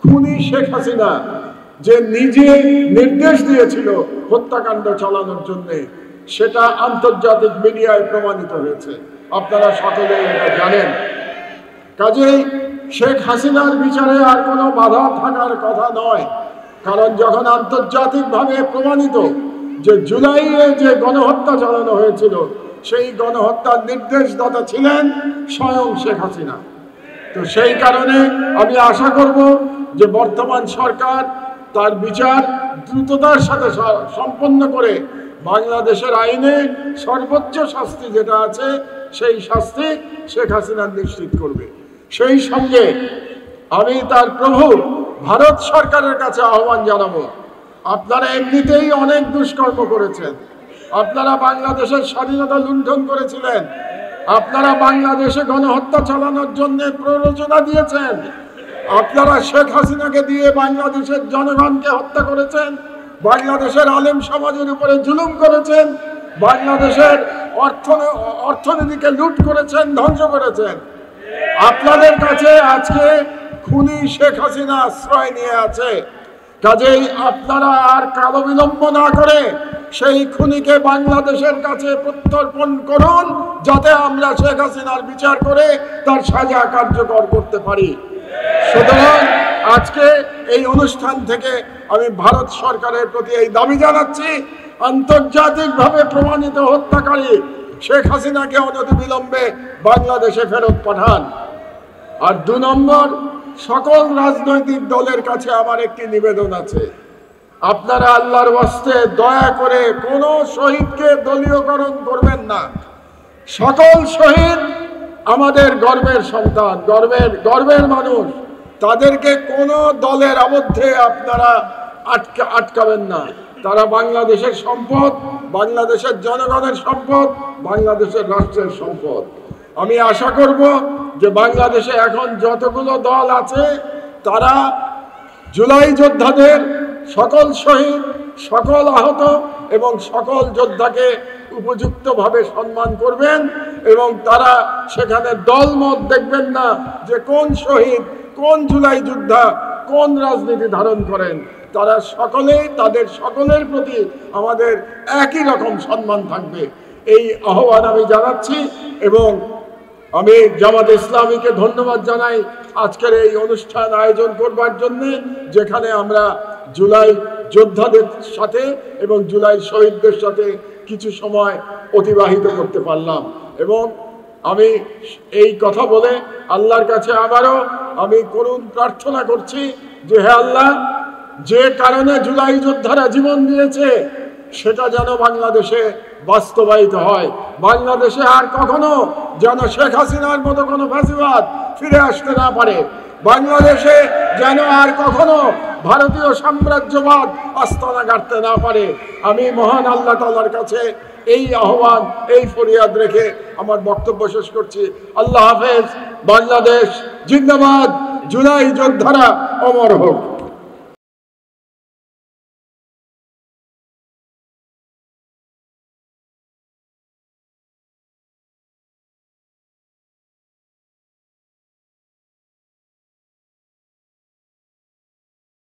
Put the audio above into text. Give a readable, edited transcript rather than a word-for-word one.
খুনি শেখ হাসিনা যে নিজে নির্দেশ দিয়েছিল হত্যাকাণ্ড চালানোর জন্য, সেটা আন্তর্জাতিক মিডিয়ায় প্রমাণিত হয়েছে। আপনারা সকলে এটা জানেন। কাজেই শেখ হাসিনার বিচারে আর কোনো বাধা থাকার কথা নয়, কারণ যখন আন্তর্জাতিকভাবে প্রমাণিত যে জুলাইয়ে যে গণহত্যা চালানো হয়েছিল, সেই গণহত্যার নির্দেশদাতা ছিলেন স্বয়ং শেখ হাসিনা। তো সেই কারণে আমি আশা করব যে বর্তমান সরকার তার বিচার দ্রুততার সাথে সম্পন্ন করে বাংলাদেশের আইনে সর্বোচ্চ শাস্তি যেটা আছে সেই শাস্তি শেখ হাসিনা নিশ্চিত করবে। সেই সঙ্গে আমি তার প্রভু ভারত সরকারের কাছে আহ্বান জানাবো, আপনারা এমনিতেই অনেক দুষ্কর্ম করেছেন, আপনারা বাংলাদেশের স্বাধীনতা লুণ্ঠন করেছিলেন, আপনারা বাংলাদেশে গণহত্যা চালানোর জন্য প্ররোচনা দিয়েছেন, আপনারা শেখ হাসিনাকে দিয়ে বাংলাদেশের জনগণকে হত্যা করেছেন, বাংলাদেশের আলেম সমাজের উপরে জুলুম করেছেন, বাংলাদেশের অর্থনীতিকে লুট করেছেন, ধ্বংস করেছেন। আপনাদের কাছে আজকে খুনি শেখ হাসিনা আশ্রয় নিয়ে আছে। কাজেই আপনারা আর কালো বিলম্ব না করে সেই খুনিকে বাংলাদেশের কাছে প্রত্যর্পণ করুন, যাতে আমরা শেখ হাসিনার বিচার করে তার সাজা কার্যকর করতে পারি। সুতরাং আজকে এই অনুষ্ঠান থেকে আমি ভারত সরকারের প্রতি এই দাবি জানাচ্ছি, আন্তর্জাতিকভাবে প্রমাণিত হত্যাকারী শেখ হাসিনাকে অনতিবিলম্বে বাংলাদেশে ফেরত পাঠান। আর ২ নম্বর, সকল রাজনৈতিক দলের কাছে আমার একটি নিবেদন আছে, আপনারা আল্লাহর ওয়াস্তে দয়া করে কোনো শহীদকে দলীয়করণ করবেন না। সকল শহীদ আমাদের গর্বের সন্তান, গর্বের মানুষ, তাদেরকে কোনো দলের আবদ্ধে আপনারা আটকাবেন না। তারা বাংলাদেশের সম্পদ, বাংলাদেশের জনগণের সম্পদ, বাংলাদেশের রাষ্ট্রের সম্পদ। আমি আশা করব যে বাংলাদেশে এখন যতগুলো দল আছে তারা জুলাই যোদ্ধাদের সকল শহীদ, সকল আহত এবং সকল যোদ্ধাকে উপযুক্তভাবে সম্মান করবেন এবং তারা সেখানে দলমত দেখবেন না যে কোন শহীদ, কোন জুলাই যোদ্ধা কোন রাজনীতি ধারণ করেন। তারা সকলেই, তাদের সকলের প্রতি আমাদের একই রকম সম্মান থাকবে, এই আহ্বান আমি জানাচ্ছি। এবং আমি জামাত ইসলামীকে ধন্যবাদ জানাই আজকের এই অনুষ্ঠান আয়োজন করবার জন্য, যেখানে আমরা জুলাই যোদ্ধাদের সাথে এবং জুলাই শহীদদের সাথে কিছু সময় অতিবাহিত করতে পারলাম। এবং আমি এই কথা বলে আল্লাহর কাছে আবারও আমি করুণ প্রার্থনা করছি যে হে আল্লাহ, যে কারণে জুলাই যোদ্ধারা জীবন দিয়েছে সেটা যেন বাংলাদেশে বাস্তবায়িত হয়। বাংলাদেশে আর কখনো যেন শেখ হাসিনার মতো কোনো ফ্যাসিবাদ ফিরে আসতে না পারে। বাংলাদেশে যেন আর কখনো ভারতীয় সাম্রাজ্যবাদ আস্তানা গাড়তে না পারে। আমি মহান আল্লাহ তাআলার কাছে এই আহ্বান, এই ফরিয়াদ রেখে আমার বক্তব্য শেষ করছি। আল্লাহ হাফেজ। বাংলাদেশ জিন্দাবাদ। জুলাই যোদ্ধারা অমর হোক।